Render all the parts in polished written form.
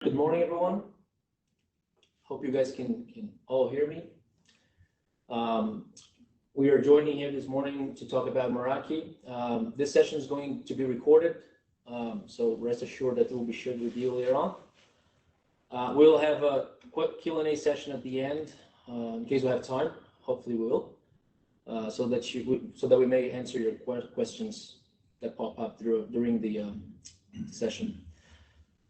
Good morning, everyone. Hope you guys can all hear me. We are joining here this morning to talk about Meraki. This session is going to be recorded, so rest assured that it will be shared with you later on. We'll have a quick Q&A session at the end, in case we have time. Hopefully we will, so that we may answer your questions that pop up during the session.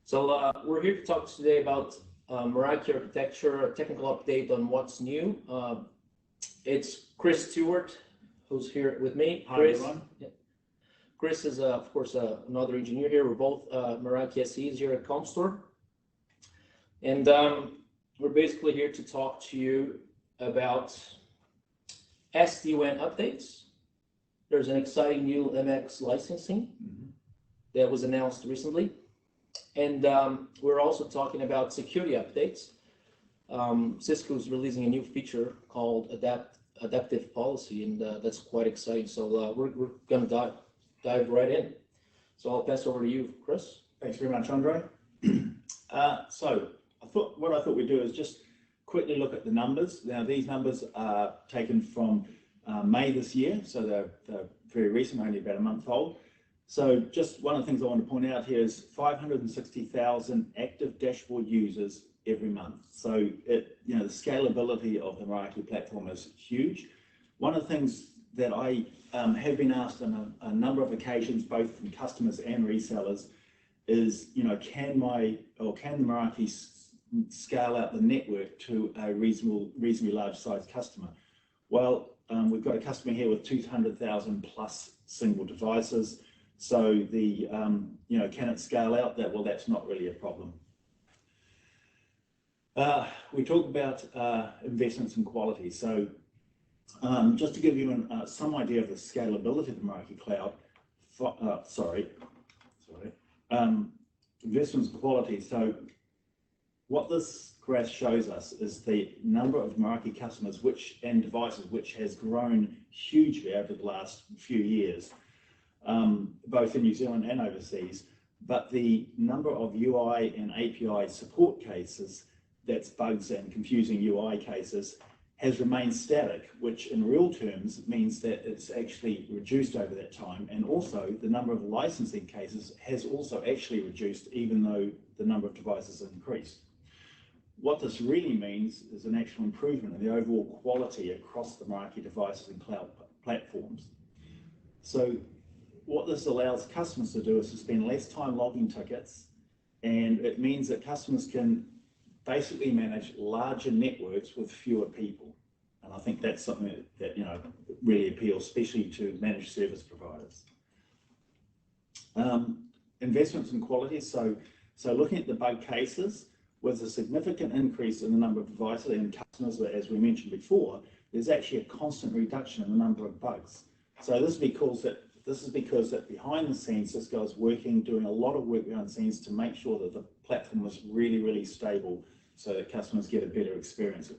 So we're here to talk today about Meraki architecture, a technical update on what's new. It's Chris Stewart who's here with me. Hi, Chris, everyone. yeah. Chris is, of course, another engineer here. We're both Meraki SEs here at Comstor. And we're basically here to talk to you about SD-WAN updates. There's an exciting new MX licensing that was announced recently. And we're also talking about security updates. Cisco's releasing a new feature called adaptive policy, and that's quite exciting. So we're going to dive right in. So I'll pass over to you, Chris. Thanks very much, Andre. So what I thought we'd do is just quickly look at the numbers. Now, these numbers are taken from May this year, so they're very recent, only about a month old. So just one of the things I want to point out here is 560,000 active dashboard users every month. So the scalability of the Meraki platform is huge. One of the things that I have been asked on a number of occasions, both from customers and resellers, is can the Meraki scale out the network to a reasonably large size customer? Well, we've got a customer here with 200,000 plus single devices. So can it scale out that? Well, that's not really a problem. We talk about investments in quality. So just to give you some idea of the scalability of the Meraki cloud, investments in quality. So what this graph shows us is the number of Meraki customers and devices which has grown hugely over the last few years. Both in New Zealand and overseas, but the number of UI and API support cases, that's bugs and confusing UI cases, has remained static, which in real terms means that it's actually reduced over that time. And also the number of licensing cases has also actually reduced, even though the number of devices increased. What this really means is an actual improvement in the overall quality across the Meraki devices and cloud platforms. So what this allows customers to do is to spend less time logging tickets, and it means that customers can basically manage larger networks with fewer people. And I think that's something that really appeals, especially to managed service providers. Investments in quality. So looking at the bug cases, with a significant increase in the number of devices and customers, as we mentioned before, there's actually a constant reduction in the number of bugs. So this is because that behind the scenes, Cisco is doing a lot of work behind the scenes to make sure that the platform is really, really stable so that customers get a better experience.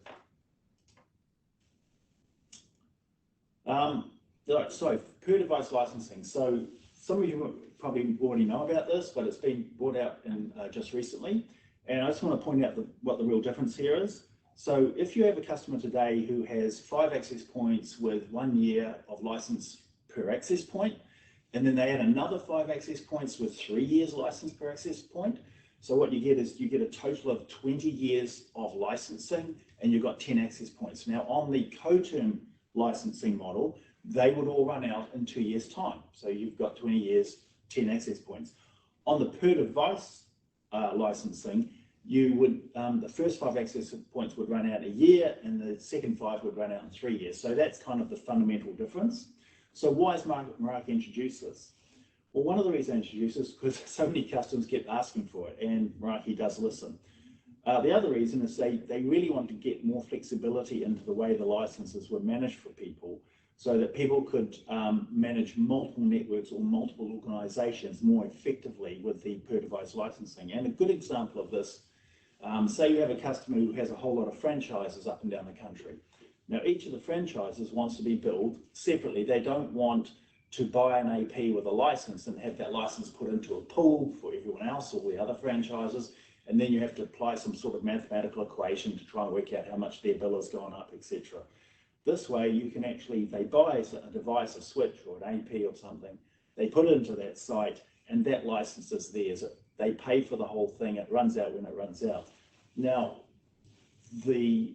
So per device licensing. So some of you probably already know about this, but it's been brought out just recently. And I just want to point out what the real difference here is. So if you have a customer today who has 5 access points with 1 year of license per access point, and then they add another 5 access points with 3 years license per access point. So what you get is you get a total of 20 years of licensing, and you've got 10 access points. Now on the co-term licensing model, they would all run out in 2 years' time. So you've got 20 years, 10 access points. On the per device licensing, you would the first 5 access points would run out in a year, and the second 5 would run out in 3 years. So that's kind of the fundamental difference. So why has Meraki introduced this? Well, one of the reasons I introduced this is because so many customers kept asking for it, and Meraki does listen. The other reason is they really want to get more flexibility into the way the licenses were managed for people, so that people could manage multiple networks or multiple organizations more effectively with the per device licensing. And a good example of this, say you have a customer who has a whole lot of franchises up and down the country. Now, each of the franchises wants to be billed separately. They don't want to buy an AP with a license and have that license put into a pool for everyone else or the other franchises, and then you have to apply some sort of mathematical equation to try and work out how much their bill has gone up, etc. This way, you can actually, they buy a device, a switch or an AP or something, they put it into that site, and that license is theirs. They pay for the whole thing. It runs out when it runs out. Now, the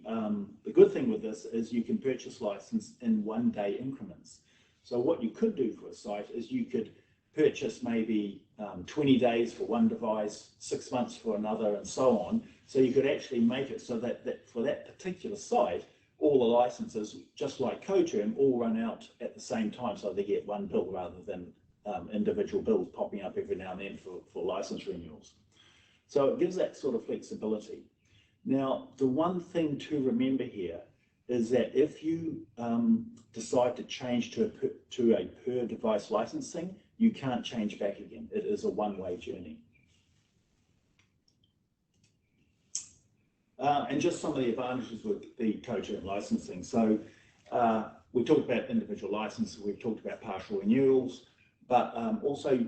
good thing with this is you can purchase license in 1 day increments. So what you could do for a site is you could purchase maybe 20 days for one device, 6 months for another, and so on. So you could actually make it so that for that particular site, all the licenses, just like CoTerm, all run out at the same time, so they get one bill rather than individual bills popping up every now and then for license renewals. So it gives that sort of flexibility. Now, the one thing to remember here is that if you decide to change to a per device licensing, you can't change back again. It is a one-way journey. And just some of the advantages with the CoTerm licensing. So we talked about individual licenses, we've talked about partial renewals, but also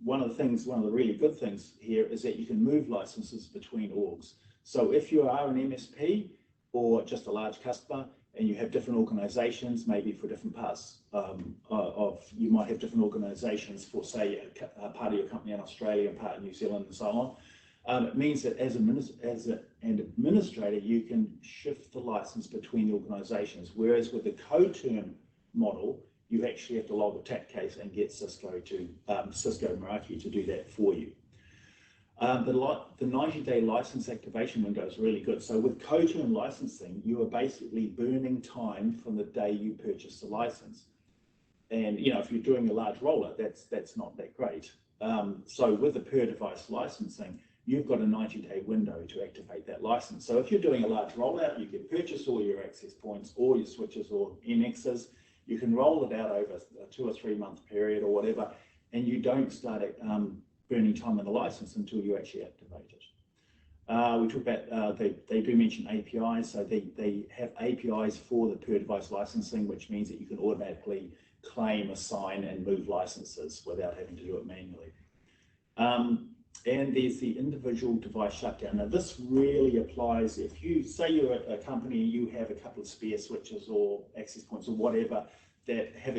one of the really good things here is that you can move licenses between orgs. So if you are an MSP or just a large customer and you have different organizations, maybe for different parts you might have different organizations for, say, a part of your company in Australia and part in New Zealand and so on. It means that as an administrator, you can shift the license between the organizations, whereas with the CoTerm model, you actually have to log a TAP case and get Cisco Meraki to do that for you. The 90-day license activation window is really good. So with CoTerm licensing, you are basically burning time from the day you purchase the license. And if you're doing a large rollout, that's not that great. So with the per device licensing, you've got a 90-day window to activate that license. So if you're doing a large rollout, you can purchase all your access points, all your switches or MXs. You can roll it out over a 2 or 3 month period or whatever, and you don't start burning time on the license until you actually activate it. We talk about, they do mention APIs, so they have APIs for the per device licensing, which means that you can automatically claim, assign, and move licenses without having to do it manually. And there's the individual device shutdown. Now this really applies if you say you're a company, you have a couple of spare switches or access points or whatever that have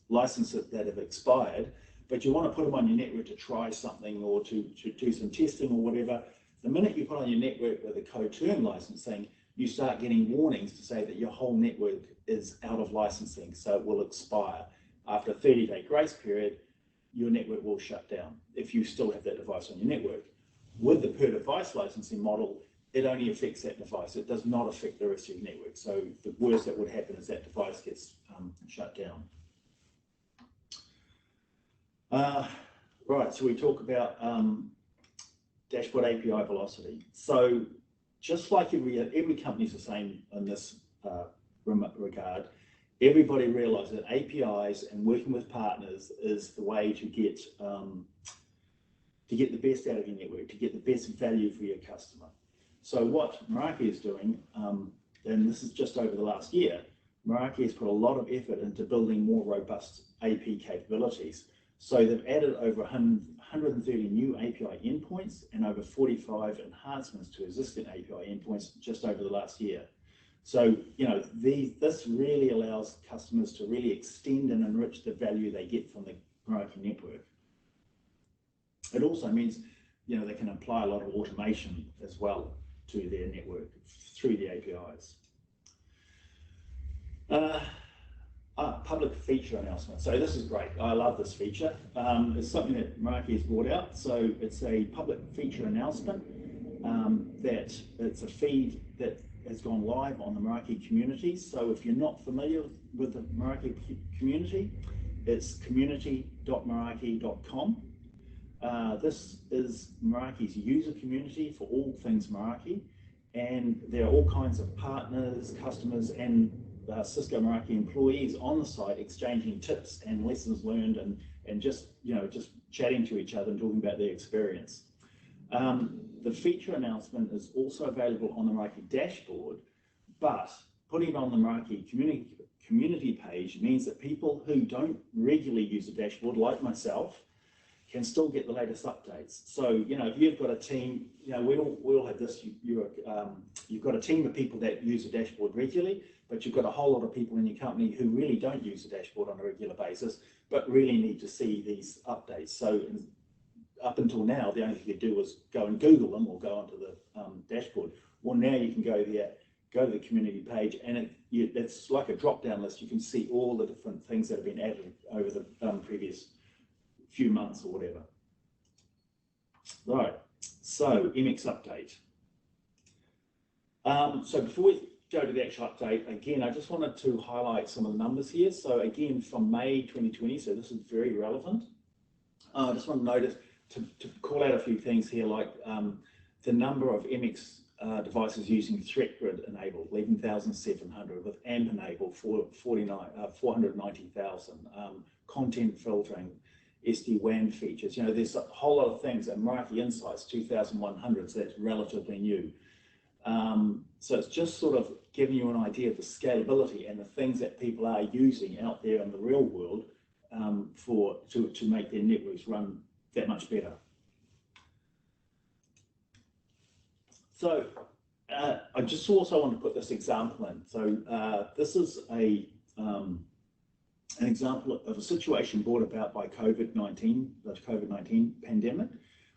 licenses that have expired, but you want to put them on your network to try something or to do some testing or whatever. The minute you put on your network with a CoTerm licensing, you start getting warnings to say that your whole network is out of licensing, so it will expire. After a 30-day grace period, your network will shut down if you still have that device on your network. With the per device licensing model, it only affects that device. It does not affect the rest of your network. So the worst that would happen is that device gets shut down. Right, so we talk about dashboard API velocity. So just like every company's the same in this regard, everybody realizes that APIs and working with partners is the way to get the best out of your network, to get the best value for your customer. So what Meraki is doing, and this is just over the last year, Meraki has put a lot of effort into building more robust AP capabilities. So they've added over 130 new API endpoints and over 45 enhancements to existing API endpoints just over the last year. So, this really allows customers to really extend and enrich the value they get from the Meraki network. It also means, they can apply a lot of automation as well to their network through the APIs. Public feature announcement. So this is great. I love this feature. It's something that Meraki has brought out. So it's a public feature announcement that it's a feed that has gone live on the Meraki community. So if you're not familiar with the Meraki community, it's community.meraki.com. This is Meraki's user community for all things Meraki, and there are all kinds of partners, customers, and Cisco Meraki employees on the site exchanging tips and lessons learned, and just chatting to each other and talking about their experience. The feature announcement is also available on the Meraki dashboard, but putting it on the Meraki community page means that people who don't regularly use the dashboard, like myself, can still get the latest updates. So, you know, if you've got a team, you know, we all have this, you've got a team of people that use the dashboard regularly, but you've got a whole lot of people in your company who really don't use the dashboard on a regular basis, but really need to see these updates. So up until now, the only thing you could do was go and Google them or go onto the dashboard. Well, now you can go there, go to the community page, and it's like a drop-down list. You can see all the different things that have been added over the previous few months or whatever. Right, so MX update. So before we go to the actual update, again, I just wanted to highlight some of the numbers here. So again, from May 2020, so this is very relevant. I just want to notice to call out a few things here, like the number of MX devices using threat grid enabled, 11,700, with AMP enabled, 490,000, content filtering, SD-WAN features. You know, there's a whole lot of things, and Meraki Insights, 2,100, so that's relatively new. So it's just sort of giving you an idea of the scalability and the things that people are using out there in the real world to make their networks run that much better. So I just also want to put this example in. So this is an example of a situation brought about by COVID-19, the COVID-19 pandemic,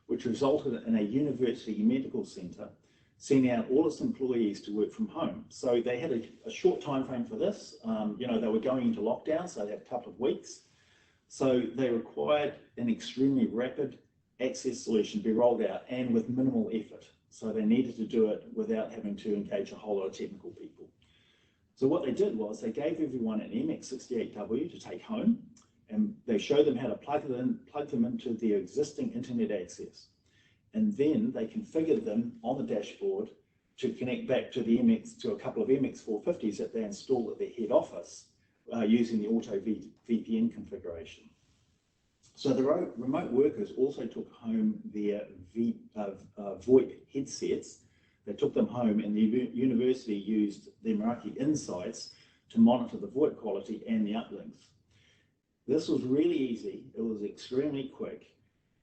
which resulted in a university medical centre sending out all its employees to work from home. So they had a short time frame for this. You know, they were going into lockdown, so they had a couple of weeks. So they required an extremely rapid access solution to be rolled out and with minimal effort. So they needed to do it without having to engage a whole lot of technical people. So what they did was they gave everyone an MX68W to take home, and they showed them how to plug them into their existing internet access. And then they configured them on the dashboard to connect back to a couple of MX450s that they installed at their head office using the auto VPN configuration. So the remote workers also took home their VoIP headsets. They took them home, and the university used the Meraki Insights to monitor the VoIP quality and the uplinks. This was really easy. It was extremely quick,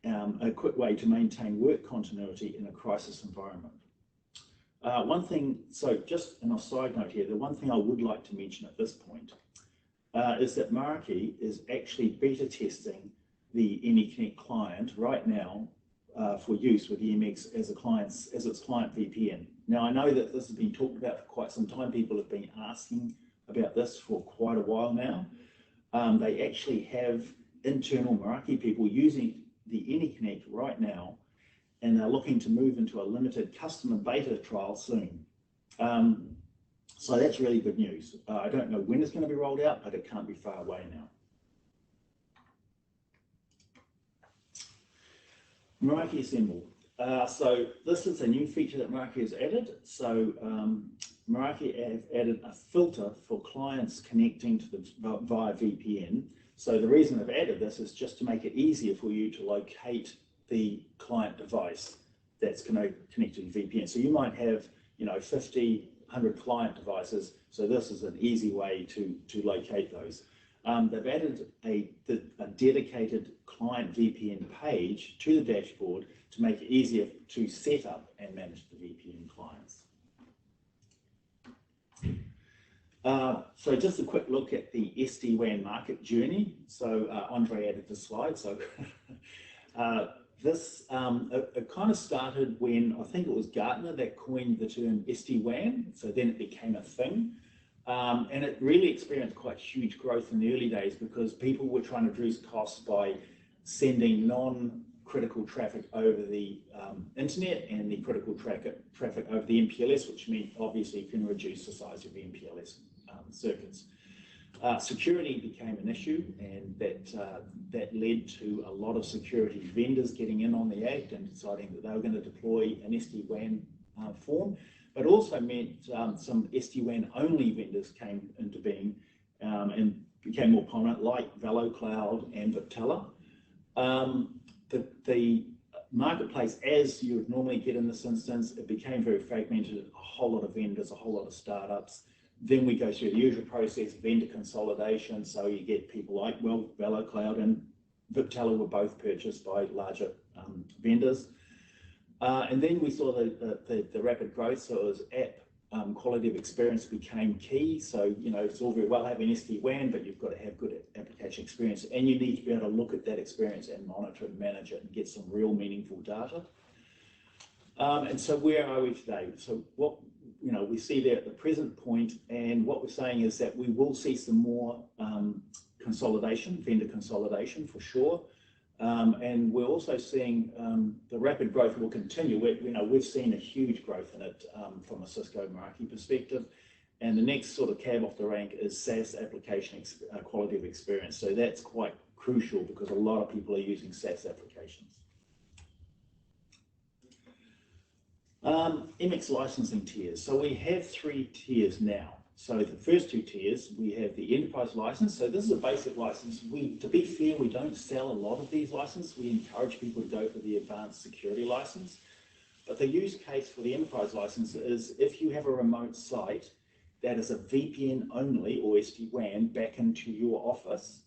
a quick way to maintain work continuity in a crisis environment. One thing, so just an aside note here, the one thing I would like to mention at this point is that Meraki is actually beta testing the AnyConnect client right now for use with EMX as its client VPN. Now, I know that this has been talked about for quite some time. People have been asking about this for quite a while now. They actually have internal Meraki people using the AnyConnect right now, and they're looking to move into a limited customer beta trial soon. So that's really good news. I don't know when it's going to be rolled out, but it can't be far away now. Meraki Assemble. So this is a new feature that Meraki has added. So Meraki have added a filter for clients connecting to via VPN. So the reason I've added this is just to make it easier for you to locate the client device that's connected to VPN. So you might have, you know, 50, 100 client devices. So this is an easy way to locate those. They've added a dedicated client VPN page to the dashboard to make it easier to set up and manage the VPN clients. So just a quick look at the SD-WAN market journey. So Andre added the slide. So this it kind of started when I think it was Gartner that coined the term SD-WAN. So then it became a thing. And it really experienced quite huge growth in the early days because people were trying to reduce costs by sending non-critical traffic over the internet and the critical traffic over the MPLS, which means obviously you can reduce the size of the MPLS circuits. Security became an issue, and that led to a lot of security vendors getting in on the act and deciding that they were going to deploy an SD-WAN form. But also meant some SD-WAN only vendors came into being and became more prominent, like VeloCloud and Viptela. The marketplace, as you would normally get in this instance, it became very fragmented, a whole lot of vendors, a whole lot of startups. Then we go through the usual process, vendor consolidation, so you get people like, well, VeloCloud and Viptela were both purchased by larger vendors. And then we saw the rapid growth, so it was app quality of experience became key. So, you know, it's all very well having SD-WAN, but you've got to have good application experience, and you need to be able to look at that experience and monitor and manage it and get some real meaningful data. And so where are we today? So what, you know, we see there at the present point, and what we're saying is that we will see some more consolidation, vendor consolidation for sure. And we're also seeing the rapid growth will continue. We've seen a huge growth in it from a Cisco Meraki perspective. And the next sort of cab off the rank is SaaS application quality of experience. So that's quite crucial because a lot of people are using SaaS applications. MX licensing tiers. So we have 3 tiers now. So the first 2 tiers, we have the enterprise license. So this is a basic license. To be fair, we don't sell a lot of these licenses. We encourage people to go for the advanced security license. But the use case for the enterprise license is if you have a remote site that is a VPN only or SD-WAN back into your office,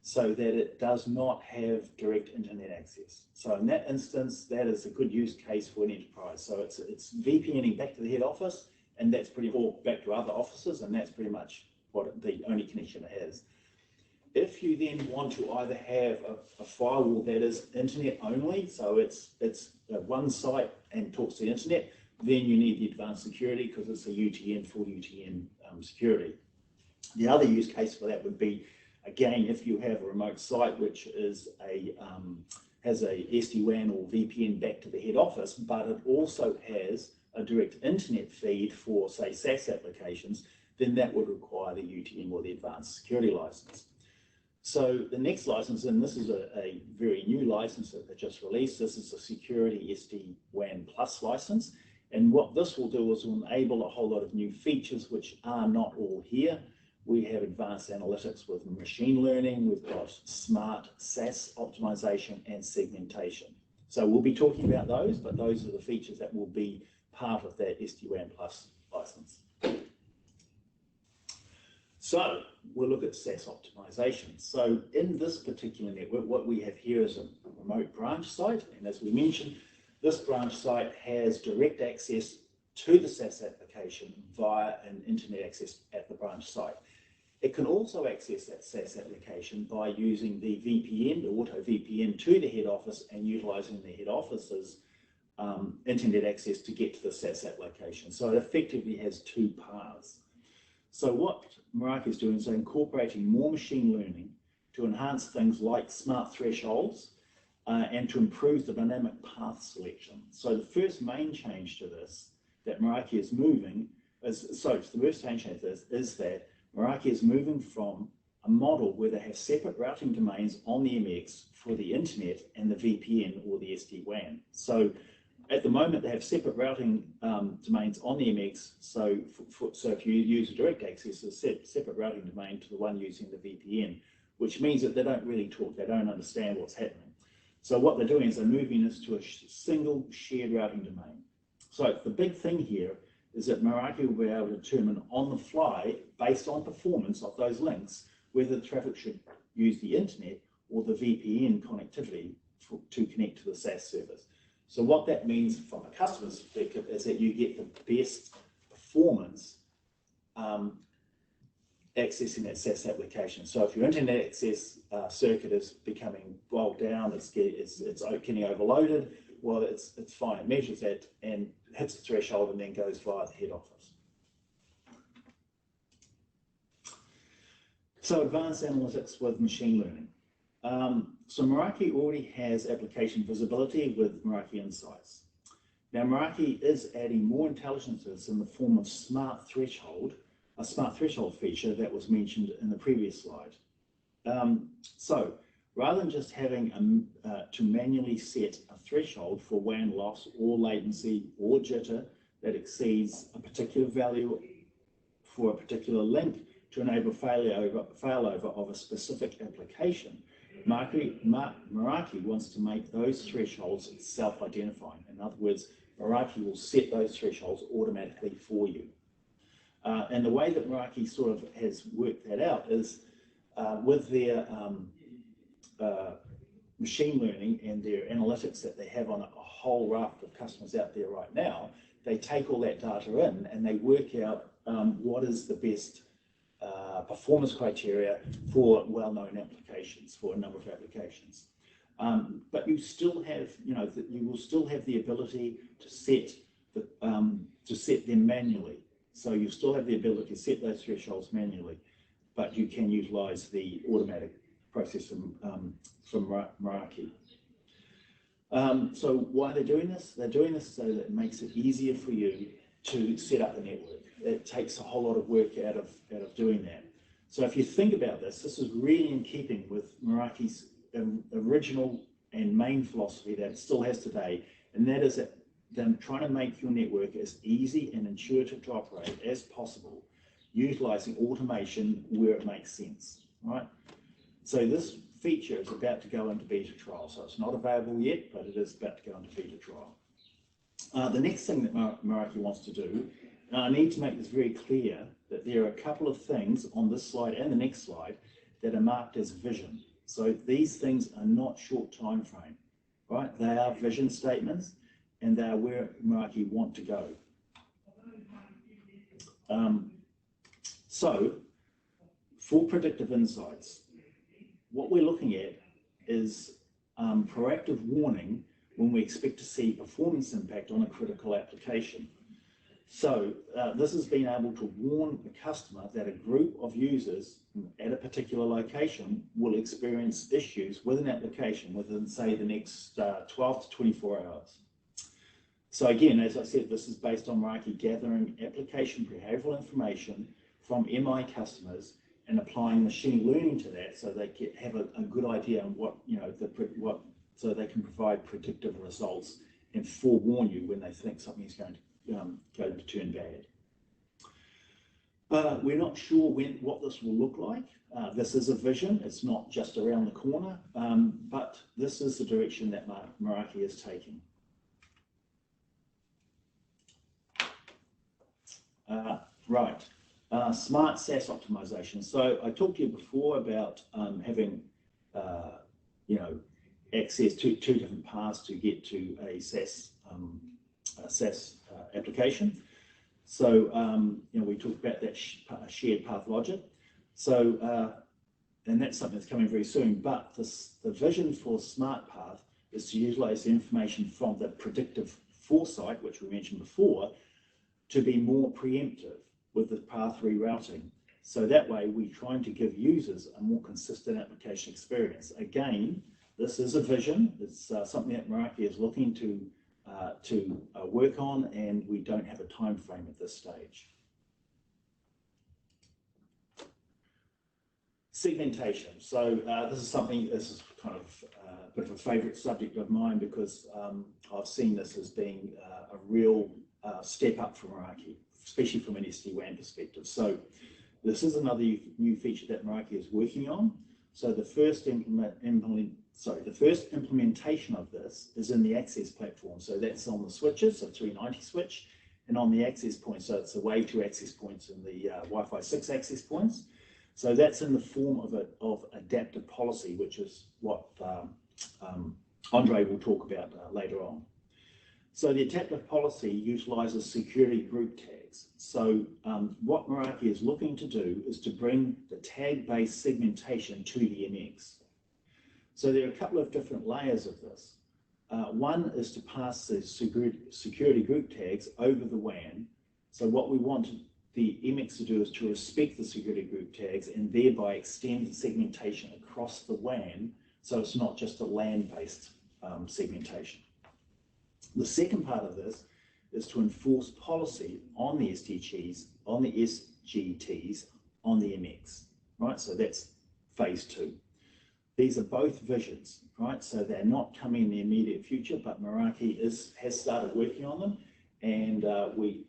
so that it does not have direct internet access. So in that instance, that is a good use case for an enterprise. So it's VPNing back to the head office, and that's or back to other offices, and that's pretty much what the only connection it has. If you then want to either have a firewall that is internet only, so it's one site and talks to the internet, then you need the advanced security because it's a UTN, full UTN security. The other use case for that would be, again, if you have a remote site which is has a SD-WAN or VPN back to the head office, but it also has a direct internet feed for, say, SaaS applications, then that would require the UTM or the advanced security license. So the next license, and this is a very new license that they just released, this is a security SD-WAN Plus license. And what this will do is enable a whole lot of new features which are not all here. We have advanced analytics with machine learning, we've got smart SaaS optimization and segmentation. So we'll be talking about those, but those are the features that will be part of that SD-WAN Plus license. So we'll look at SaaS optimization. So in this particular network, what we have here is a remote branch site. And as we mentioned, this branch site has direct access to the SaaS application via an internet access at the branch site. It can also access that SaaS application by using the VPN, the auto VPN, to the head office and utilizing the head office's internet access to get to the SaaS application. So it effectively has 2 paths. So what Meraki is doing is incorporating more machine learning to enhance things like smart thresholds and to improve the dynamic path selection. So the first main change to this that Meraki is moving is, that Meraki is moving from a model where they have separate routing domains on the MX for the internet and the VPN or the SD-WAN. So at the moment, they have separate routing domains on the MX. So if you use a direct access, a separate routing domain to the one using the VPN, which means that they don't really talk, they don't understand what's happening. So what they're doing is they're moving this to a single shared routing domain. So the big thing here is that Meraki will be able to determine on the fly, based on performance of those links, whether the traffic should use the internet or the VPN connectivity to connect to the SaaS service. So what that means from a customer's perspective is that you get the best performance accessing that SaaS application. So if your internet access circuit is becoming bogged down, it's getting overloaded, well, it's fine. It measures that and hits the threshold and then goes via the head office. So advanced analytics with machine learning. So Meraki already has application visibility with Meraki Insights. Now Meraki is adding more intelligences in the form of smart threshold, a smart threshold feature that was mentioned in the previous slide. So rather than just having to manually set a threshold for WAN loss or latency or jitter that exceeds a particular value for a particular link to enable failover of a specific application, Meraki wants to make those thresholds self-identifying. In other words, Meraki will set those thresholds automatically for you. And the way that Meraki sort of has worked that out is with their machine learning and their analytics that they have on a whole raft of customers out there right now, they take all that data in and they work out what is the best performance criteria for well-known applications, for a number of applications. But you still have, you will still have the ability to set them manually. So you still have the ability to set those thresholds manually, but you can utilize the automatic process from Meraki. So why they're doing this? They're doing this so that it makes it easier for you to set up a network. It takes a whole lot of work out of doing that. So if you think about this, this is really in keeping with Meraki's original and main philosophy that it still has today, and that is that they're trying to make your network as easy and intuitive to operate as possible, utilizing automation where it makes sense, right? So this feature is about to go into beta trial, so it's not available yet, but it is about to go into beta trial. The next thing that Meraki wants to do, and I need to make this very clear, that there are a couple of things on this slide and the next slide that are marked as vision. So these things are not short time frame, right? They are vision statements, and they are where Meraki want to go. So for predictive insights, what we're looking at is proactive warning when we expect to see performance impact on a critical application. So this has been able to warn the customer that a group of users at a particular location will experience issues with an application within, say, the next 12 to 24 hours. So again, as I said, this is based on Meraki gathering application behavioral information from MI customers and applying machine learning to that, so they have a good idea on what, so they can provide predictive results and forewarn you when they think something is going to turn bad. We're not sure what this will look like. This is a vision. It's not just around the corner, but this is the direction that Meraki is taking. Right. Smart SaaS optimization. So I talked to you before about having, access to two different paths to get to a SaaS application. So, we talked about that shared path logic. So, and that's something that's coming very soon, but the vision for Smart Path is to utilize the information from the predictive foresight, which we mentioned before, to be more preemptive with the path rerouting. So that way we're trying to give users a more consistent application experience. Again, this is a vision. It's something that Meraki is looking to work on, and we don't have a time frame at this stage. Segmentation. So this is kind of a bit of a favorite subject of mine, because I've seen this as being a real step up for Meraki, especially from an SD-WAN perspective. So this is another new feature that Meraki is working on. So the first implementation of this is in the access platform. So that's on the switches, so 390 switch, and on the access points. So it's the Wave 2 access points and the Wi-Fi 6 access points. So that's in the form of adaptive policy, which is what Andre will talk about later on. So the adaptive policy utilizes security group tags. So what Meraki is looking to do is to bring the tag-based segmentation to the MX. So there are a couple of different layers of this. One is to pass the security group tags over the WAN. So what we want the MX to do is to respect the security group tags and thereby extend the segmentation across the WAN, so it's not just a LAN-based segmentation. The second part of this is to enforce policy on the SGTs, on the MX, right? So that's phase 2. These are both visions, right? So they're not coming in the immediate future, but Meraki has started working on them, and we'll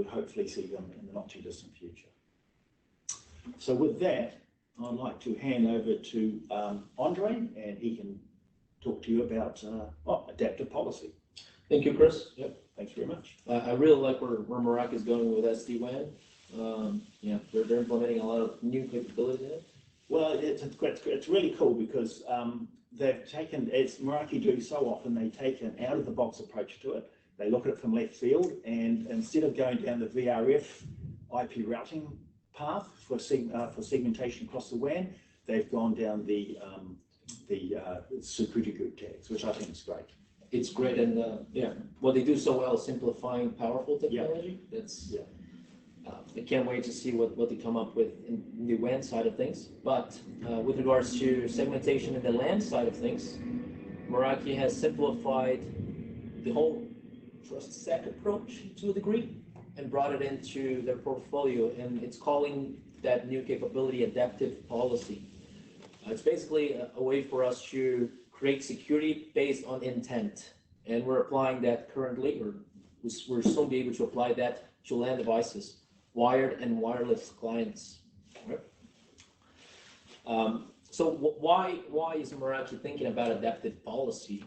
hopefully see them in the not too distant future. So with that, I'd like to hand over to Andre, and he can talk to you about adaptive policy. Thank you, Chris. Yep, thanks very much. I really like where Meraki is going with SD-WAN. They're implementing a lot of new capabilities in it. Well, it's really cool because they've taken, as Meraki do so often, they take an out-of-the-box approach to it. They look at it from left field, and instead of going down the VRF IP routing path for segmentation across the WAN, they've gone down the security group tags, which I think is great. It's great, and yeah, what they do so well is simplifying powerful technology. Yeah. That's I can't wait to see what they come up with in the WAN side of things. But with regards to segmentation in the LAN side of things, Meraki has simplified the whole trust stack approach to a degree and brought it into their portfolio, and it's calling that new capability adaptive policy. It's basically a way for us to create security based on intent, and we're applying that currently, or we'll soon be able to apply that to LAN devices, wired and wireless clients. Right? So why is Meraki thinking about adaptive policy?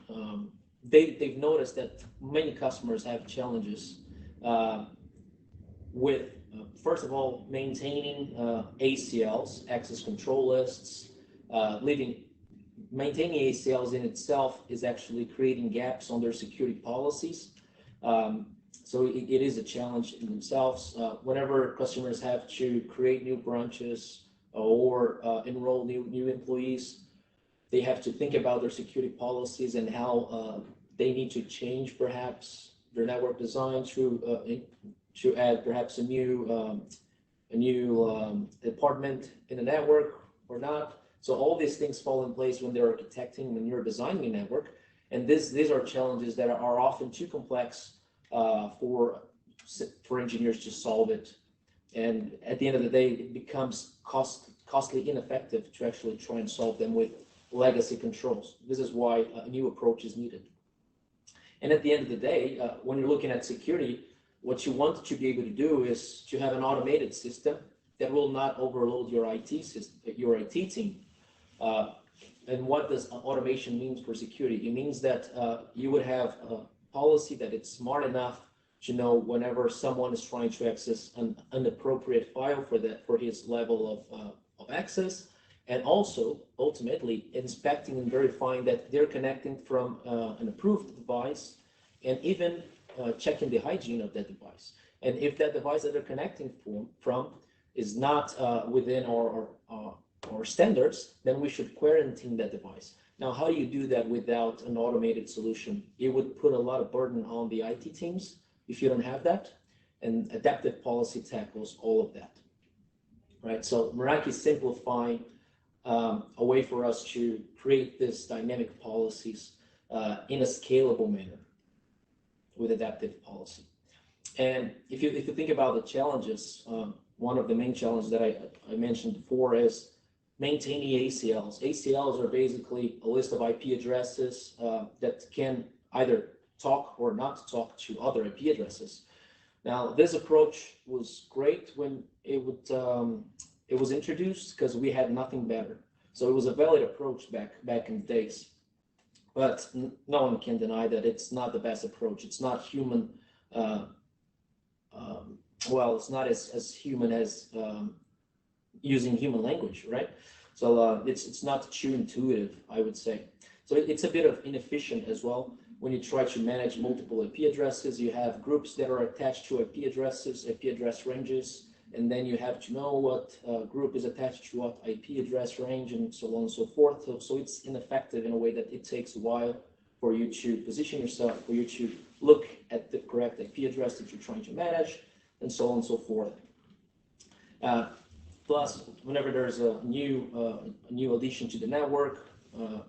They've noticed that many customers have challenges with, first of all, maintaining ACLs, access control lists. Maintaining ACLs in itself is actually creating gaps on their security policies. So it is a challenge in themselves. Whenever customers have to create new branches or enroll new employees, they have to think about their security policies and how they need to change perhaps their network design to add perhaps a new department in the network or not. So all these things fall in place when they're architecting, when you're designing a network. And these are challenges that are often too complex for engineers to solve it. And at the end of the day, it becomes costly ineffective to actually try and solve them with legacy controls. This is why a new approach is needed. And at the end of the day, when you're looking at security, what you want to be able to do is to have an automated system that will not overload your IT system, your IT team. And what does automation mean for security? It means that you would have a policy that it's smart enough to know whenever someone is trying to access an inappropriate file for his level of access, and also ultimately inspecting and verifying that they're connecting from an approved device, and even checking the hygiene of that device. And if that device that they're connecting from is not within our standards, then we should quarantine that device. Now, how do you do that without an automated solution? It would put a lot of burden on the IT teams if you don't have that, and adaptive policy tackles all of that, right? So Meraki is simplifying a way for us to create this dynamic policies in a scalable manner with adaptive policy. And if you think about the challenges, one of the main challenges that I mentioned before is maintaining ACLs. ACLs are basically a list of IP addresses that can either talk or not talk to other IP addresses. Now, this approach was great when it was introduced because we had nothing better. So it was a valid approach back in the days. But no one can deny that it's not the best approach. It's not human. Well, it's not as human as using human language, right? So it's not too intuitive, I would say. So it's a bit of inefficient as well. When you try to manage multiple IP addresses, you have groups that are attached to IP addresses, IP address ranges, and then you have to know what group is attached to what IP address range, and so on and so forth. So it's ineffective in a way that it takes a while for you to position yourself, for you to look at the correct IP address that you're trying to manage, and so on and so forth. Plus, whenever there's a new addition to the network,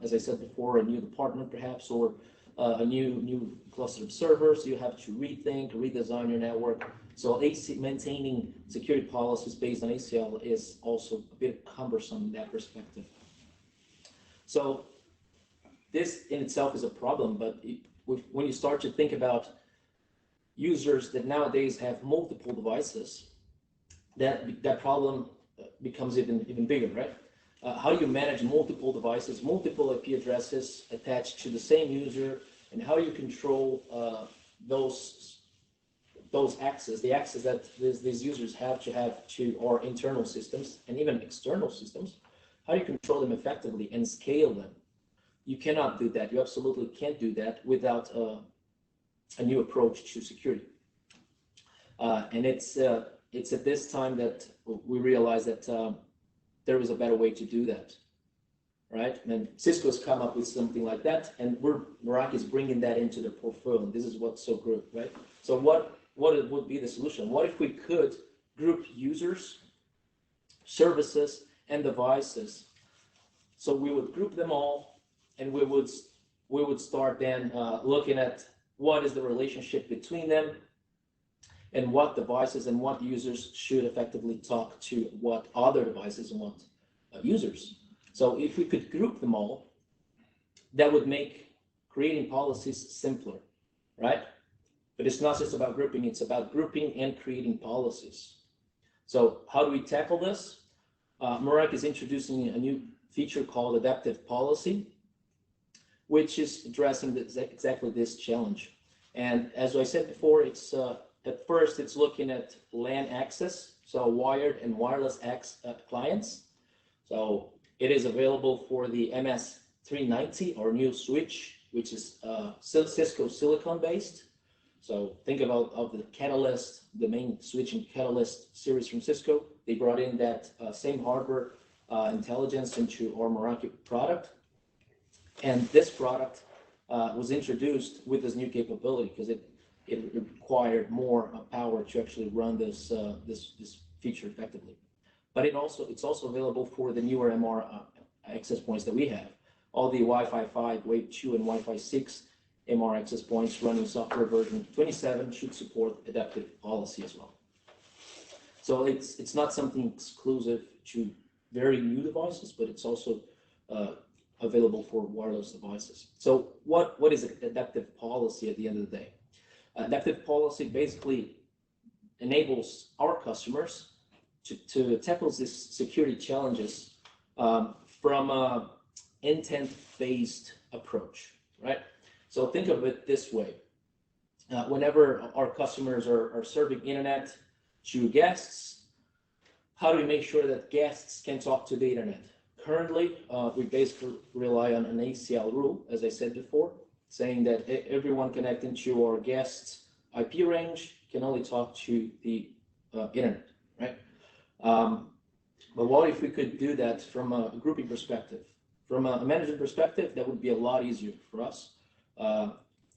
as I said before, a new department perhaps, or a new cluster of servers, you have to rethink, redesign your network. So maintaining security policies based on ACL is also a bit cumbersome in that perspective. So this in itself is a problem, but when you start to think about users that nowadays have multiple devices, that problem becomes even bigger, right? How do you manage multiple devices, multiple IP addresses attached to the same user, and how you control those access, the access that these users have to our internal systems and even external systems? How do you control them effectively and scale them? you cannot do that. You absolutely can't do that without a new approach to security. And it's at this time that we realize that there was a better way to do that, right? And Cisco's come up with something like that, and Meraki is bringing that into the portfolio. This is what's so good, right? So what would be the solution? What if we could group users, services, and devices? So we would group them all, and we would start then looking at what is the relationship between them, and what devices and what users should effectively talk to what other devices and what users. So if we could group them all, that would make creating policies simpler, right? But it's not just about grouping, it's about grouping and creating policies. So how do we tackle this? Meraki is introducing a new feature called adaptive policy, which is addressing exactly this challenge. And as I said before, it's at first it's looking at LAN access, so wired and wireless clients. So it is available for the MS390 or new switch, which is Cisco silicon based. So think about the Catalyst, the main switching Catalyst series from Cisco. They brought in that same hardware intelligence into our Meraki product. And this product was introduced with this new capability because it required more power to actually run this feature effectively. But it's also available for the newer MR access points that we have. All the Wi-Fi 5, Wave 2, and Wi-Fi 6 MR access points running software version 27 should support adaptive policy as well. So it's not something exclusive to very new devices, but it's also available for wireless devices. So what is adaptive policy at the end of the day? Adaptive policy basically enables our customers to tackle these security challenges from an intent-based approach, right? So think of it this way. Whenever our customers are serving internet to guests, how do we make sure that guests can talk to the internet? Currently, we basically rely on an ACL rule, as I said before, saying that everyone connecting to our guests' IP range can only talk to the internet, right? But what if we could do that from a grouping perspective? From a management perspective, that would be a lot easier for us.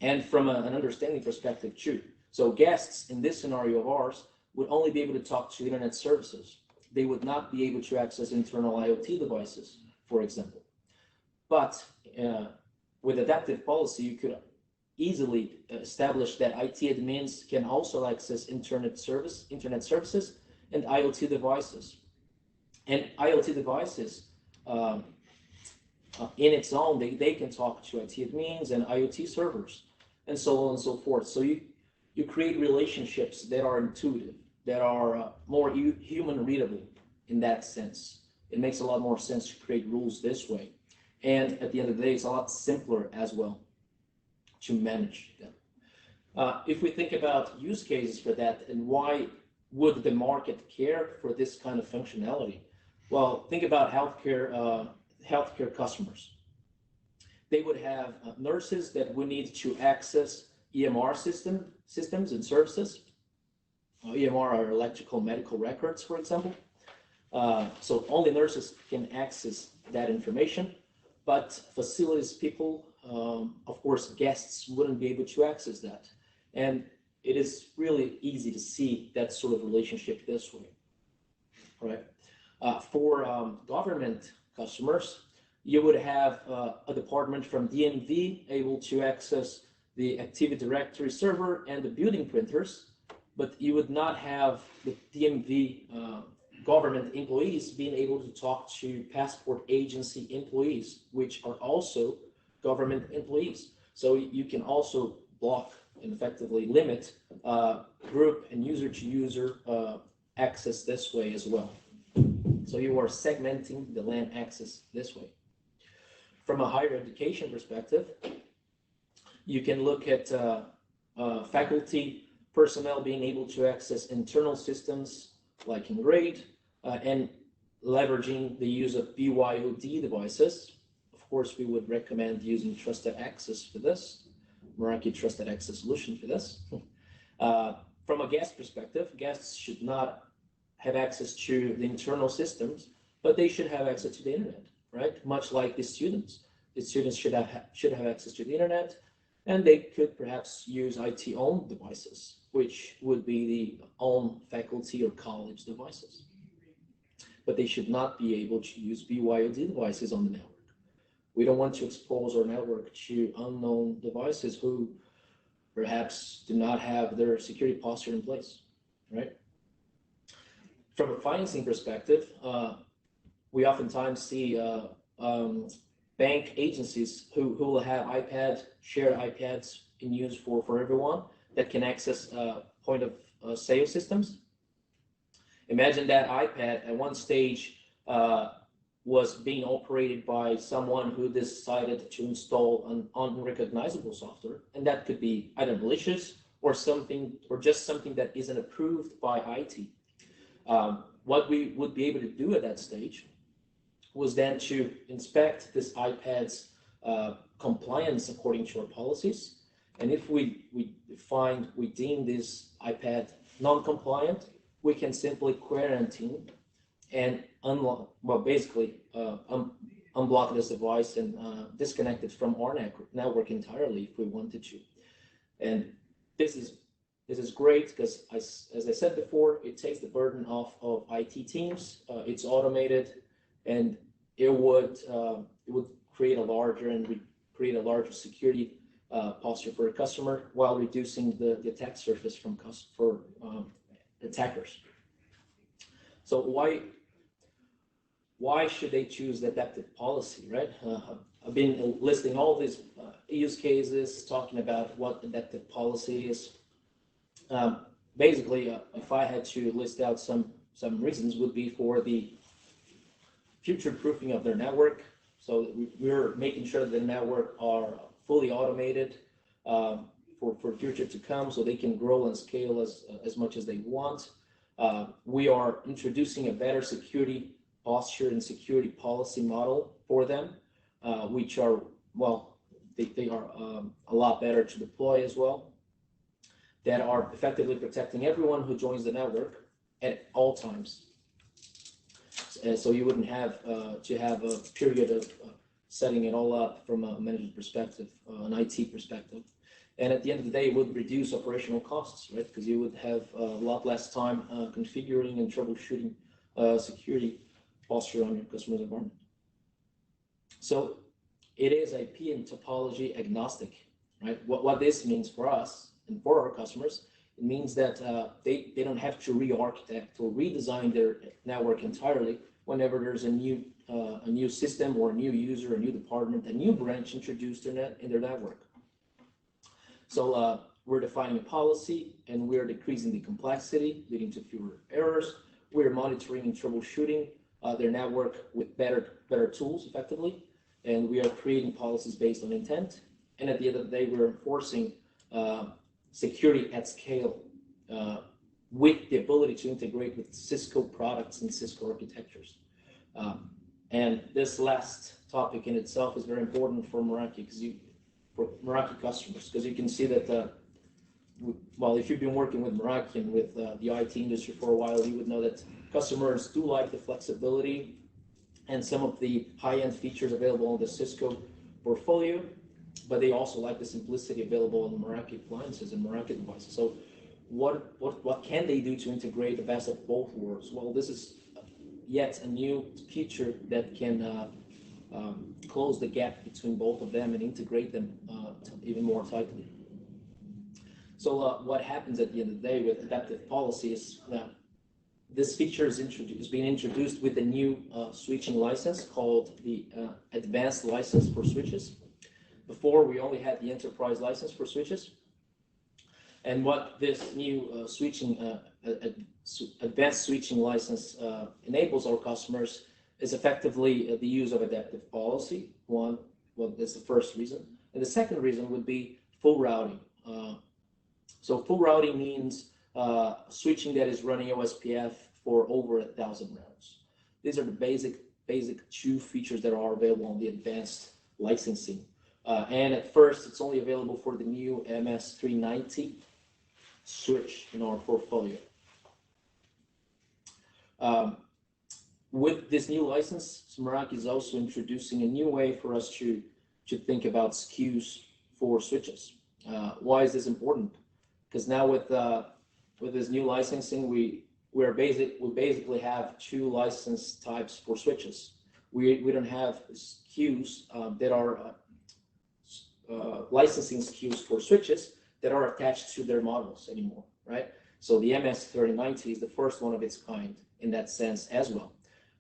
And from an understanding perspective too. So guests in this scenario of ours would only be able to talk to internet services. They would not be able to access internal IoT devices, for example. But with adaptive policy, you could easily establish that IT admins can also access internet services and IoT devices. And IoT devices, in its own, they can talk to IT admins and IoT servers, and so on and so forth. So you create relationships that are intuitive, that are more human readable in that sense. It makes a lot more sense to create rules this way. And at the end of the day, it's a lot simpler as well to manage them. If we think about use cases for that and why would the market care for this kind of functionality? Well, think about healthcare customers. They would have nurses that would need to access EMR systems and services. EMR are electrical medical records, for example. So only nurses can access that information, but facilities people, of course, guests wouldn't be able to access that. And it is really easy to see that sort of relationship this way, right? For government customers, you would have a department from DMV able to access the Active Directory server and the building printers, but you would not have the DMV government employees being able to talk to passport agency employees, which are also government employees. So you can also block and effectively limit group and user-to-user access this way as well. So you are segmenting the LAN access this way. From a higher education perspective, you can look at faculty personnel being able to access internal systems like in grade and leveraging the use of BYOD devices, of course, we would recommend using Trusted Access for this, Meraki Trusted Access solution for this. From a guest perspective, guests should not have access to the internal systems, but they should have access to the internet, right? Much like the students. The students should have access to the internet, and they could perhaps use IT-owned devices, which would be the own faculty or college devices. But they should not be able to use BYOD devices on the network. We don't want to expose our network to unknown devices who perhaps do not have their security posture in place, right? From a financing perspective, we oftentimes see bank agencies who will have shared iPads in use for everyone that can access point of sale systems. Imagine that iPad at one stage was being operated by someone who decided to install an unrecognizable software, and that could be either malicious or something, or just something that isn't approved by IT. What we would be able to do at that stage was then to inspect this iPad's compliance according to our policies, and if we deem this iPad non-compliant, we can simply quarantine and unlock, well, basically unblock this device and disconnect it from our network entirely if we wanted to. And this is great because, as I said before, it takes the burden off of IT teams. It's automated, and it would create a larger security posture for a customer while reducing the attack surface for attackers. So why should they choose the adaptive policy, right? I've been listing all these use cases, talking about what adaptive policy is. Basically, if I had to list out some reasons, would be for the future proofing of their network. So we're making sure that the network are fully automated for future to come, so they can grow and scale as much as they want. We are introducing a better security posture and security policy model for them, which are, well, they are a lot better to deploy as well, that are effectively protecting everyone who joins the network at all times. So you wouldn't have to have a period of setting it all up from a management perspective, an IT perspective. And at the end of the day, it would reduce operational costs, right? Because you would have a lot less time configuring and troubleshooting security posture on your customer's environment. So it is IP and topology agnostic, right? What this means for us and for our customers, it means that they don't have to re-architect or redesign their network entirely whenever there's a new system or a new user, a new department, a new branch introduced in their network. So we're defining a policy, and we're decreasing the complexity, leading to fewer errors. We're monitoring and troubleshooting their network with better tools, effectively, and we are creating policies based on intent. And at the end of the day, we're enforcing security at scale with the ability to integrate with Cisco products and Cisco architectures. And this last topic in itself is very important for Meraki, for Meraki customers, because you can see that, well, if you've been working with Meraki and with the IT industry for a while, you would know that customers do like the flexibility and some of the high-end features available on the Cisco portfolio, but they also like the simplicity available on the Meraki appliances and Meraki devices. So what can they do to integrate the best of both worlds? Well, this is yet a new feature that can close the gap between both of them and integrate them even more tightly. So what happens at the end of the day with adaptive policy is that this feature is being introduced with a new switching license called the advanced license for switches. Before, we only had the enterprise license for switches. And what this new advanced switching license enables our customers is effectively the use of adaptive policy. Well, that's the first reason. And the second reason would be full routing. So full routing means switching that is running OSPF for over 1,000 routes. These are the basic two features that are available on the advanced licensing. And at first, it's only available for the new MS390 switch in our portfolio. With this new license, Meraki is also introducing a new way for us to think about SKUs for switches. Why is this important? Because now with this new licensing, we basically have two license types for switches. We don't have SKUs that are licensing SKUs for switches that are attached to their models anymore, right? So the MS3090 is the first one of its kind in that sense as well.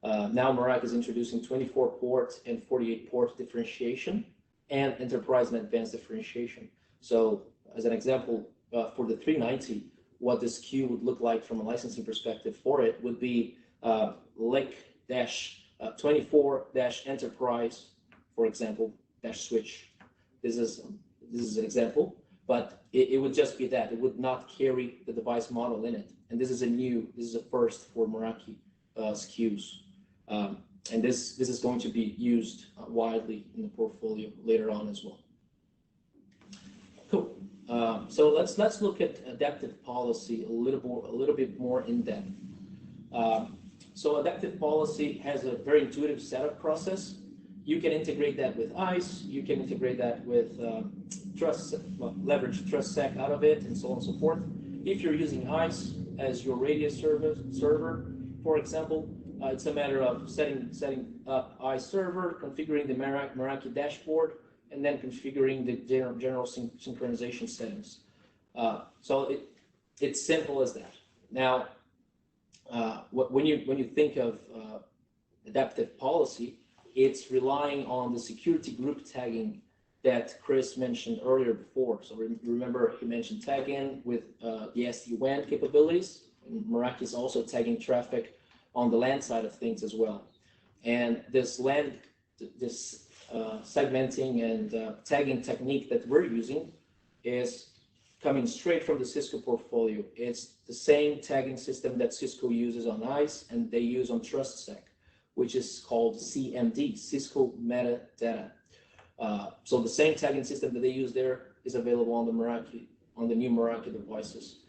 Now Meraki is introducing 24-port and 48-port differentiation and enterprise and advanced differentiation. So as an example, for the 390, what the SKU would look like from a licensing perspective for it would be LIC-24-enterprise, for example, -switch. This is an example, but it would just be that. It would not carry the device model in it. And this is a first for Meraki SKUs. And this is going to be used widely in the portfolio later on as well. Cool. So let's look at adaptive policy a little bit more in depth. So adaptive policy has a very intuitive setup process. You can integrate that with ICE. You can integrate that with leverage TrustSec out of it, and so on and so forth. If you're using ICE as your radius server, for example, it's a matter of setting up ICE server, configuring the Meraki dashboard, and then configuring the general synchronization settings. So it's simple as that. Now, when you think of adaptive policy, it's relying on the security group tagging that Chris mentioned earlier before. So remember, he mentioned tagging with the SD-WAN capabilities. And Meraki is also tagging traffic on the LAN side of things as well. And this segmenting and tagging technique that we're using is coming straight from the Cisco portfolio. It's the same tagging system that Cisco uses on ICE and they use on TrustSec, which is called CMD, Cisco Metadata. So the same tagging system that they use there is available on the new Meraki devices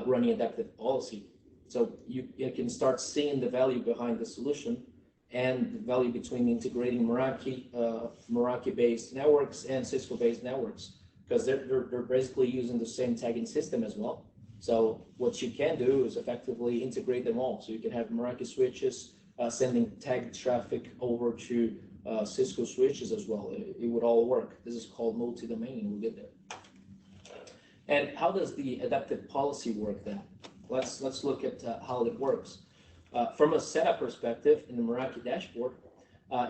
running adaptive policy. So you can start seeing the value behind the solution and the value between integrating Meraki-based networks and Cisco-based networks, because they're basically using the same tagging system as well. So what you can do is effectively integrate them all. So you can have Meraki switches sending tagged traffic over to Cisco switches as well. It would all work. This is called multi-domain. We'll get there. And how does the adaptive policy work then? Let's look at how it works. From a setup perspective in the Meraki dashboard,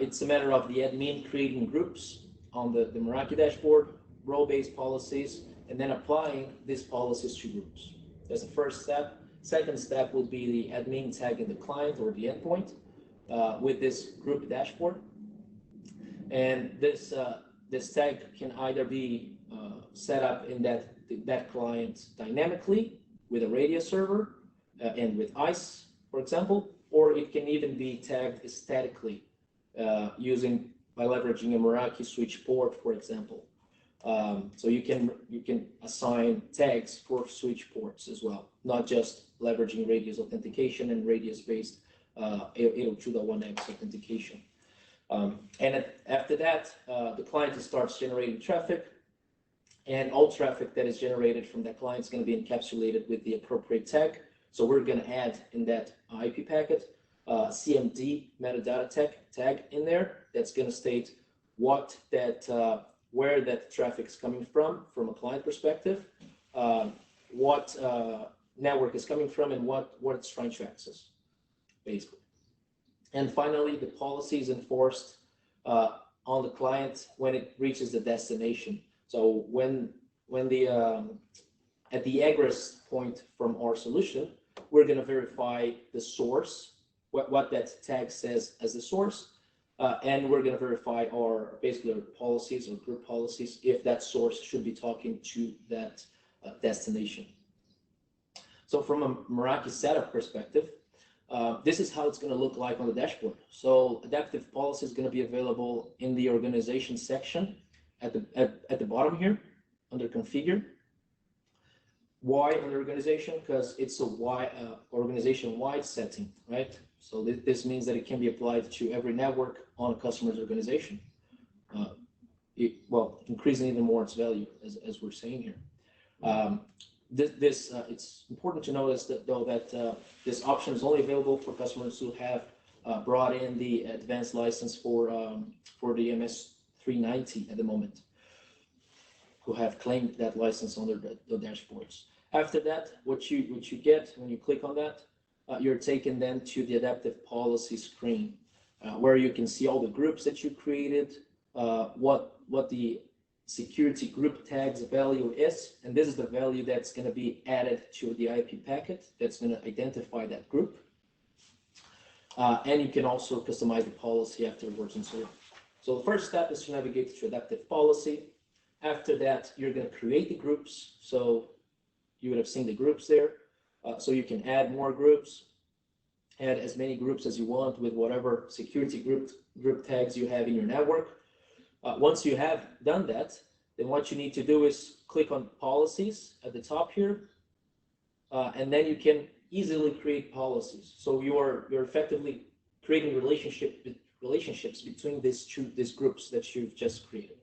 it's a matter of the admin creating groups on the Meraki dashboard, role-based policies, and then applying these policies to groups. That's the first step. Second step would be the admin tagging the client or the endpoint with this group dashboard. And this tag can either be set up in that client dynamically with a radius server and with ICE, for example, or it can even be tagged statically by leveraging a Meraki switch port, for example. So you can assign tags for switch ports as well, not just leveraging radius authentication and radius-based 802.1x authentication. And after that, the client starts generating traffic, and all traffic that is generated from that client is going to be encapsulated with the appropriate tag. So we're going to add in that IP packet CMD metadata tag in there that's going to state what where that traffic is coming from a client perspective, what network is coming from, and what it's trying to access, basically. And finally, the policy is enforced on the client when it reaches the destination. So when at the egress point from our solution, we're going to verify the source, what that tag says as the source, and we're going to verify our policies or group policies if that source should be talking to that destination. So from a Meraki setup perspective, this is how it's going to look like on the dashboard. So adaptive policy is going to be available in the organization section at the bottom here under configure. Why under organization? Because it's a organization-wide setting, right? So this means that it can be applied to every network on a customer's organization. Well, increasing even more its value, as we're saying here. It's important to notice that though that this option is only available for customers who have brought in the advanced license for the MS390 at the moment, who have claimed that license on their dashboards. After that, what you get when you click on that, you're taken then to the adaptive policy screen, where you can see all the groups that you created, what the security group tags value is, and this is the value that's going to be added to the IP packet that's going to identify that group. And you can also customize the policy afterwards and so on. So the first step is to navigate to adaptive policy. After that, you're going to create the groups. So you would have seen the groups there. So you can add more groups, add as many groups as you want with whatever security group tags you have in your network. Once you have done that, then what you need to do is click on policies at the top here, and then you can easily create policies. So you're effectively creating relationships between these groups that you've just created.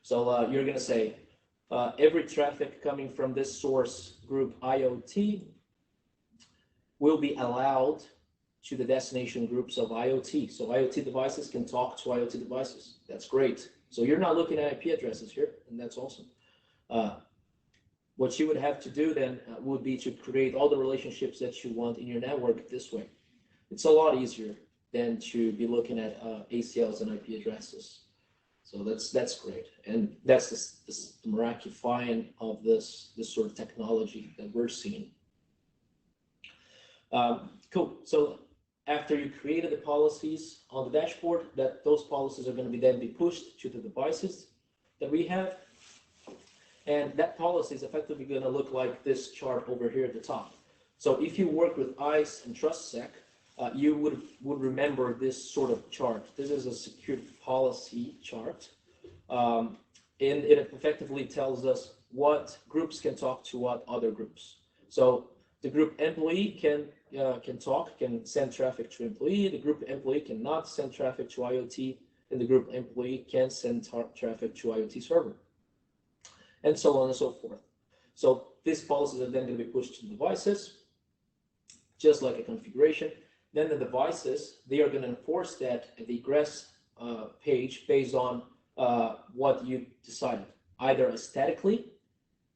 So you're going to say every traffic coming from this source group IoT will be allowed to the destination groups of IoT. So IoT devices can talk to IoT devices. That's great. So you're not looking at IP addresses here, and that's awesome. What you would have to do then would be to create all the relationships that you want in your network this way. It's a lot easier than to be looking at ACLs and IP addresses. So that's great, and that's the Meraki fine of this sort of technology that we're seeing. Cool. So after you created the policies on the dashboard, those policies are going to then be pushed to the devices that we have. And that policy is effectively going to look like this chart over here at the top. So if you work with ICE and TrustSec, you would remember this sort of chart. This is a security policy chart. And it effectively tells us what groups can talk to what other groups. So the group employee can send traffic to employee. The group employee cannot send traffic to IoT, and the group employee can send traffic to IoT server, and so on and so forth. So these policies are then going to be pushed to the devices, just like a configuration. Then the devices, they are going to enforce that at the egress page based on what you decided, either aesthetically,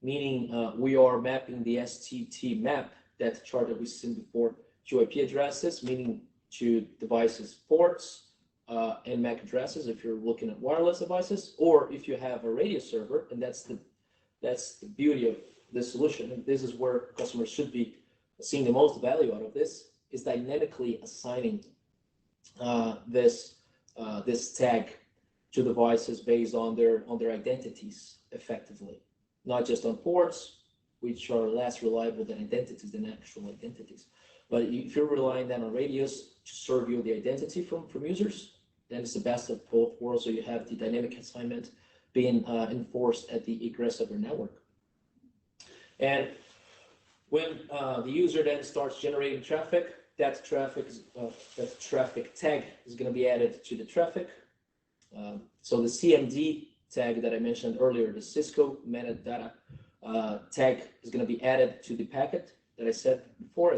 meaning we are mapping the STT map, that chart that we've seen before, to IP addresses, meaning to devices ports and MAC addresses if you're looking at wireless devices, or if you have a radio server, and that's the beauty of this solution, and this is where customers should be seeing the most value out of this, is dynamically assigning this tag to devices based on their identities effectively, not just on ports, which are less reliable than actual identities. But if you're relying then on radios to serve you the identity from users, then it's the best of both worlds. So you have the dynamic assignment being enforced at the egress of your network. And when the user then starts generating traffic, that traffic tag is going to be added to the traffic. So the CMD tag that I mentioned earlier, the Cisco metadata tag, is going to be added to the packet that I said before,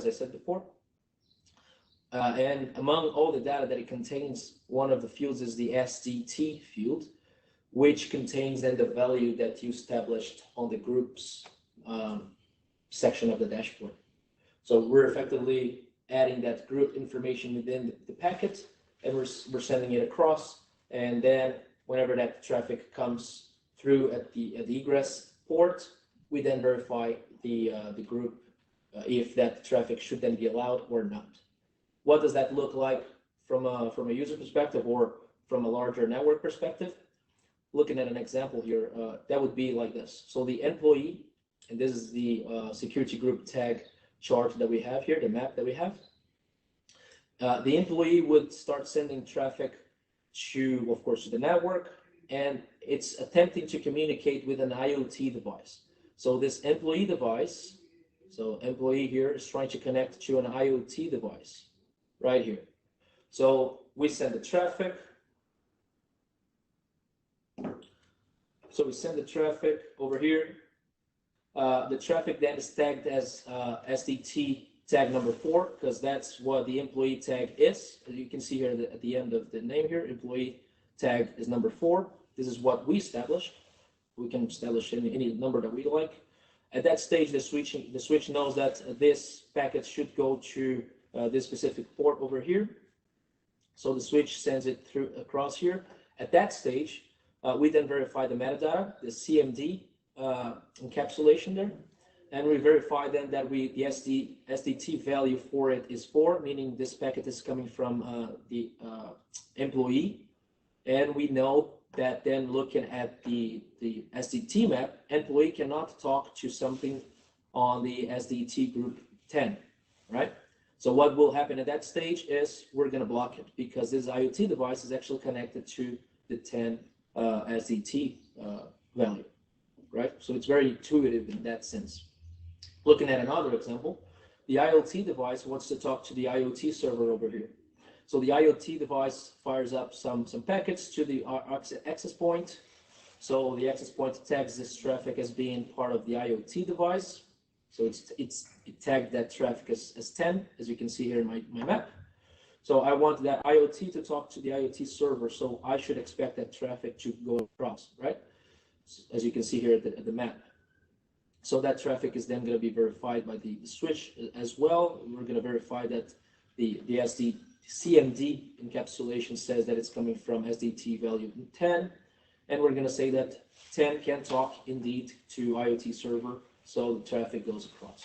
and among all the data that it contains, one of the fields is the SDT field, which contains then the value that you established on the groups section of the dashboard. So we're effectively adding that group information within the packet, and we're sending it across, and then whenever that traffic comes through at the egress port, we then verify the group if that traffic should then be allowed or not. What does that look like from a user perspective or from a larger network perspective? Looking at an example here, that would be like this. So the employee, and this is the security group tag chart that we have here, the map that we have. the employee would start sending traffic to, of course, to the network, and it's attempting to communicate with an IoT device. So this employee device, so employee here is trying to connect to an IoT device right here. So we send the traffic. So we send the traffic over here. The traffic then is tagged as SDT tag number 4, because that's what the employee tag is. As you can see here at the end of the name here, employee tag is number 4. This is what we established. We can establish any number that we like. At that stage, the switch knows that this packet should go to this specific port over here. So the switch sends it through across here. At that stage, we then verify the metadata, the CMD encapsulation there, and we verify then that the SDT value for it is 4, meaning this packet is coming from the employee. And we know that then looking at the SDT map, employee cannot talk to something on the SDT group 10, right? So what will happen at that stage is we're going to block it, because this IoT device is actually connected to the 10 SDT value, right? So it's very intuitive in that sense. Looking at another example, the IoT device wants to talk to the IoT server over here. So the IoT device fires up some packets to the access point. So the access point tags this traffic as being part of the IoT device. So it tagged that traffic as 10, as you can see here in my map. So I want that IoT to talk to the IoT server. So I should expect that traffic to go across, right? As you can see here at the map. So that traffic is then going to be verified by the switch as well. We're going to verify that the CMD encapsulation says that it's coming from SDT value 10. And we're going to say that 10 can talk indeed to IoT server, so the traffic goes across.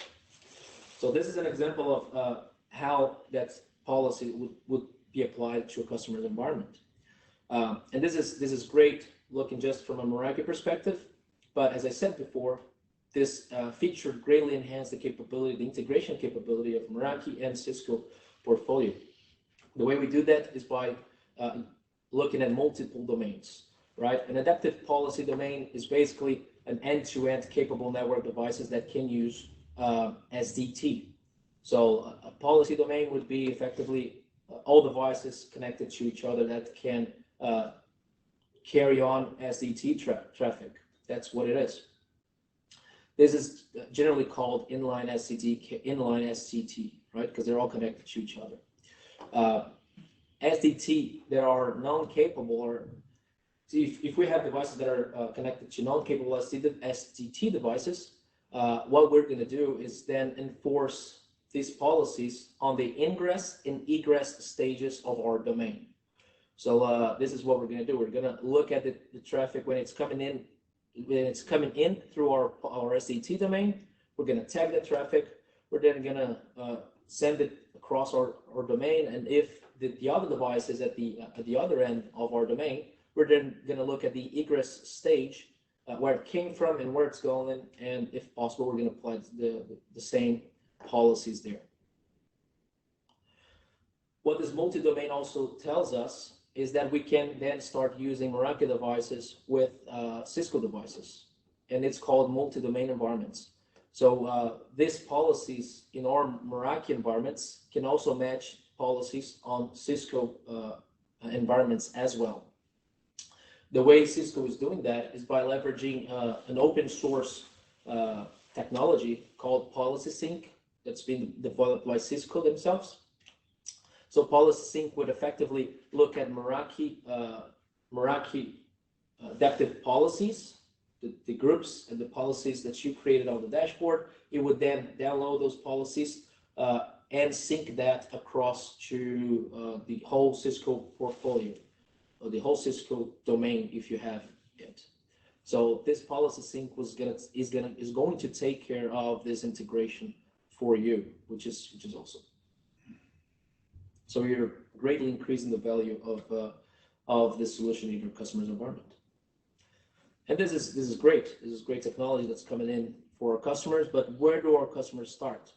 So this is an example of how that policy would be applied to a customer's environment. And this is great looking just from a Meraki perspective. But as I said before, this feature greatly enhanced the capability, the integration capability of Meraki and Cisco portfolio. The way we do that is by looking at multiple domains, right? An adaptive policy domain is basically an end-to-end capable network devices that can use SDT. So a policy domain would be effectively all devices connected to each other that can carry on SDT traffic. That's what it is. This is generally called inline SCT, right? Because they're all connected to each other. SDT that are non-capable, or if we have devices that are connected to non-capable SDT devices, what we're going to do is then enforce these policies on the ingress and egress stages of our domain. So this is what we're going to do. We're going to look at the traffic when it's coming in. When it's coming in through our SDT domain, we're going to tag the traffic. We're then going to send it across our domain. And if the other device is at the other end of our domain, we're then going to look at the egress stage, where it came from and where it's going. And if possible, we're going to apply the same policies there. What this multi-domain also tells us is that we can then start using Meraki devices with Cisco devices, and it's called multi-domain environments. So these policies in our Meraki environments can also match policies on Cisco environments as well. The way Cisco is doing that is by leveraging an open source technology called Policy Sync that's been developed by Cisco themselves. So Policy Sync would effectively look at Meraki adaptive policies, the groups and the policies that you created on the dashboard. It would then download those policies and sync that across to the whole Cisco portfolio, or the whole Cisco domain if you have it. So this Policy Sync is going to take care of this integration for you, which is awesome. So you're greatly increasing the value of this solution in your customer's environment. And this is great. This is great technology that's coming in for our customers. But where do our customers start?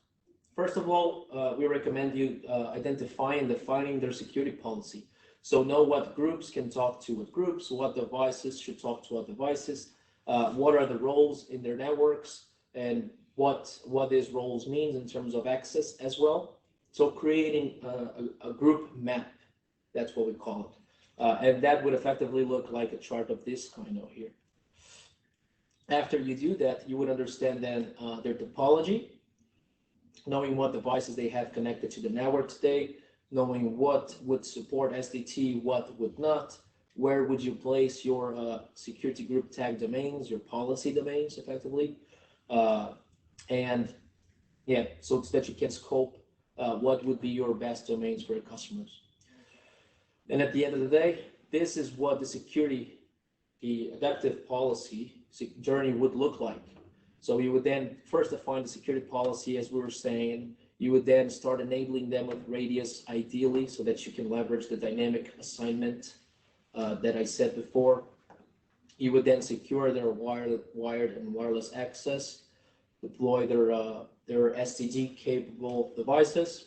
first of all, we recommend you identifying and defining their security policy. So know what groups can talk to what groups, what devices should talk to what devices, what are the roles in their networks, and what these roles means in terms of access as well. So creating a group map, that's what we call it. And that would effectively look like a chart of this kind of here. After you do that, you would understand then their topology, knowing what devices they have connected to the network today, knowing what would support SDT, what would not, where would you place your security group tag domains, your policy domains effectively, and yeah, so that you can scope what would be your best domains for your customers. And at the end of the day, this is what the adaptive policy journey would look like. So you would then first define the security policy, as we were saying. You would then start enabling them with radius, ideally, so that you can leverage the dynamic assignment that I said before. You would then secure their wired and wireless access, deploy their STD-capable devices,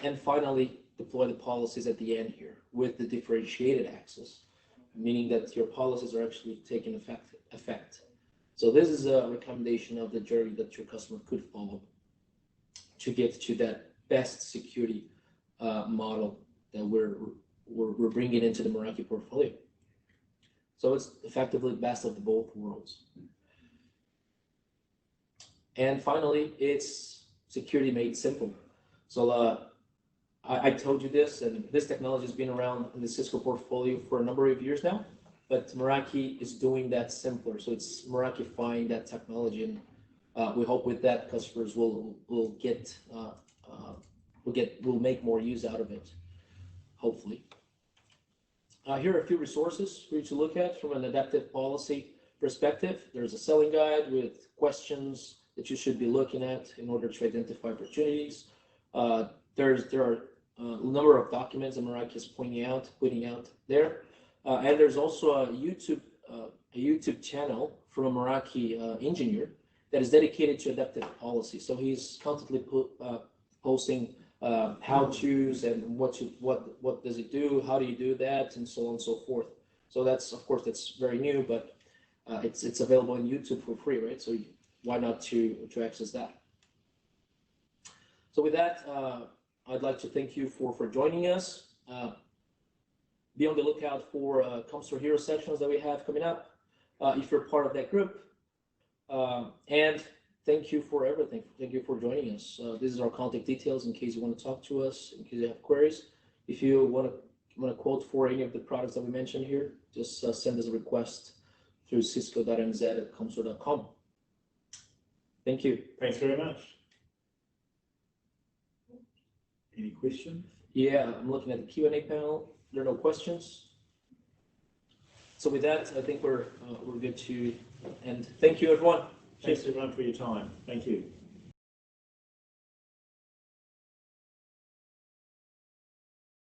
and finally deploy the policies at the end here with the differentiated access, meaning that your policies are actually taking effect. So this is a recommendation of the journey that your customer could follow to get to that best security model that we're bringing into the Meraki portfolio. So it's effectively best of both worlds. And finally, it's security made simple. So I told you this, and this technology has been around in the Cisco portfolio for a number of years now, but Meraki is doing that simpler. So it's Merakifying that technology, and we hope with that customers will make more use out of it, hopefully. Here are a few resources for you to look at from an adaptive policy perspective. There's a selling guide with questions that you should be looking at in order to identify opportunities. There are a number of documents that Meraki is putting out there, and there's also a YouTube channel from a Meraki engineer that is dedicated to adaptive policy. So he's constantly posting how-tos and what does it do, how do you do that, and so on and so forth. So that's, of course, that's very new, but it's available on YouTube for free, right? So why not to access that? So with that, I'd like to thank you for joining us. Be on the lookout for Comstor Hero sections that we have coming up if you're part of that group. And thank you for everything. Thank you for joining us. This is our contact details in case you want to talk to us, in case you have queries. If you want to quote for any of the products that we mentioned here, just send us a request through cisco.nz@comstor.com. Thank you. Thanks very much. Any questions? Yeah, I'm looking at the Q&A panel. There are no questions. So with that, I think we're good to end. Thank you, everyone. Thanks everyone for your time. Thank you.